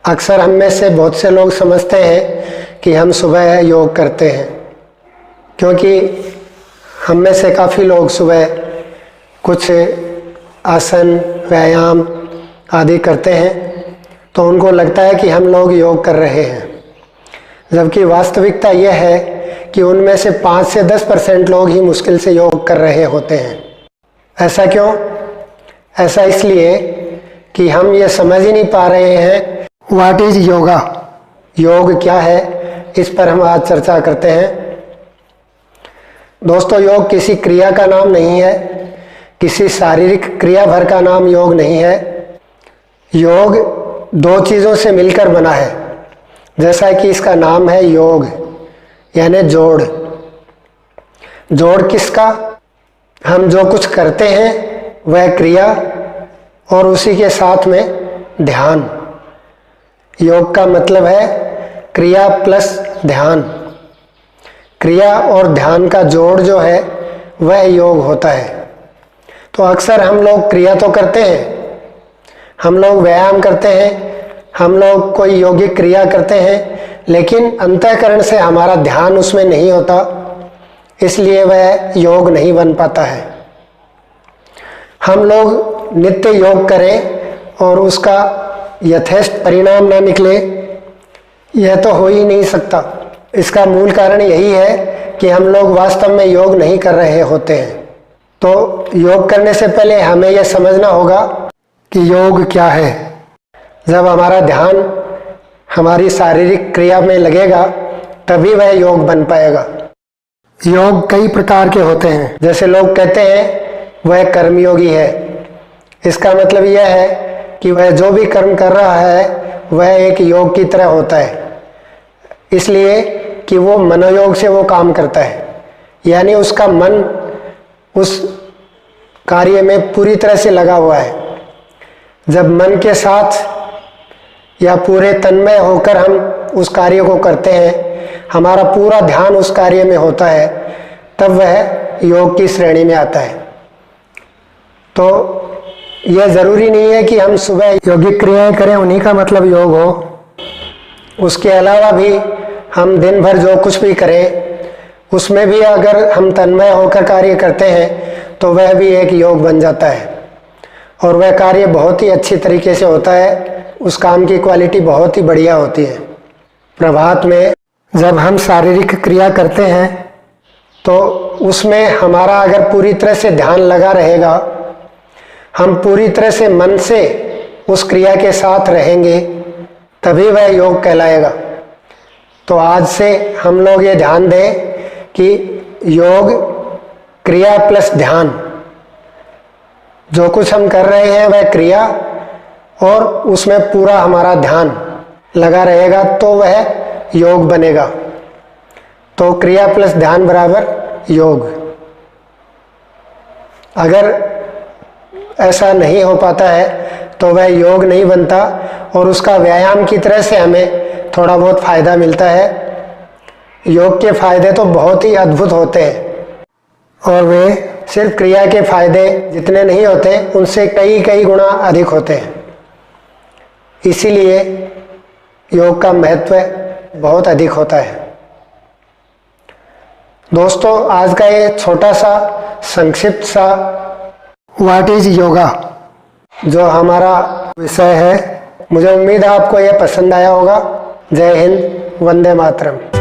अक्सर हम में से बहुत से लोग समझते हैं कि हम सुबह योग करते हैं, क्योंकि हम में से काफ़ी लोग सुबह कुछ आसन, व्यायाम आदि करते हैं तो उनको लगता है कि हम लोग योग कर रहे हैं, जबकि वास्तविकता यह है कि उनमें से 5 से 10% लोग ही मुश्किल से योग कर रहे होते हैं। ऐसा क्यों? ऐसा इसलिए कि हम ये समझ ही नहीं पा रहे हैं व्हाट इज योगा, योग क्या है। इस पर हम आज चर्चा करते हैं। दोस्तों, योग किसी क्रिया का नाम नहीं है, किसी शारीरिक क्रिया भर का नाम योग नहीं है। योग 2 चीज़ों से मिलकर बना है, जैसा कि इसका नाम है योग, यानी जोड़। जोड़ किसका? हम जो कुछ करते हैं वह क्रिया और उसी के साथ में ध्यान। योग का मतलब है क्रिया प्लस ध्यान। क्रिया और ध्यान का जोड़ जो है वह योग होता है। तो अक्सर हम लोग क्रिया तो करते हैं, हम लोग व्यायाम करते हैं, हम लोग कोई योगिक क्रिया करते हैं, लेकिन अंतःकरण से हमारा ध्यान उसमें नहीं होता, इसलिए वह योग नहीं बन पाता है। हम लोग नित्य योग करें और उसका यथेष्ट परिणाम ना निकले, यह तो हो ही नहीं सकता। इसका मूल कारण यही है कि हम लोग वास्तव में योग नहीं कर रहे होते हैं। तो योग करने से पहले हमें यह समझना होगा कि योग क्या है। जब हमारा ध्यान हमारी शारीरिक क्रिया में लगेगा तभी वह योग बन पाएगा। योग कई प्रकार के होते हैं। जैसे लोग कहते हैं वह कर्मयोगी है, इसका मतलब यह है कि वह जो भी कर्म कर रहा है वह एक योग की तरह होता है, इसलिए कि वो मनोयोग से वो काम करता है, यानी उसका मन उस कार्य में पूरी तरह से लगा हुआ है। जब मन के साथ या पूरे तन्मय होकर हम उस कार्य को करते हैं, हमारा पूरा ध्यान उस कार्य में होता है, तब वह योग की श्रेणी में आता है। तो यह ज़रूरी नहीं है कि हम सुबह योगिक क्रियाएं करें उन्हीं का मतलब योग हो। उसके अलावा भी हम दिन भर जो कुछ भी करें उसमें भी अगर हम तन्मय होकर कार्य करते हैं तो वह भी एक योग बन जाता है, और वह कार्य बहुत ही अच्छी तरीके से होता है। उस काम की क्वालिटी बहुत ही बढ़िया होती है। प्रभात में जब हम शारीरिक क्रिया करते हैं तो उसमें हमारा अगर पूरी तरह से ध्यान लगा रहेगा, हम पूरी तरह से मन से उस क्रिया के साथ रहेंगे, तभी वह योग कहलाएगा। तो आज से हम लोग ये ध्यान दें कि योग क्रिया प्लस ध्यान, जो कुछ हम कर रहे हैं वह क्रिया और उसमें पूरा हमारा ध्यान लगा रहेगा तो वह योग बनेगा। तो क्रिया प्लस ध्यान बराबर योग। अगर ऐसा नहीं हो पाता है तो वह योग नहीं बनता, और उसका व्यायाम की तरह से हमें थोड़ा बहुत फायदा मिलता है। योग के फायदे तो बहुत ही अद्भुत होते हैं, और वे सिर्फ क्रिया के फायदे जितने नहीं होते उनसे कई गुना अधिक होते हैं। इसीलिए योग का महत्व बहुत अधिक होता है। दोस्तों, आज का ये छोटा सा संक्षिप्त सा व्हाट इज योगा जो हमारा विषय है, मुझे उम्मीद है आपको यह पसंद आया होगा। जय हिंद, वंदे मातरम।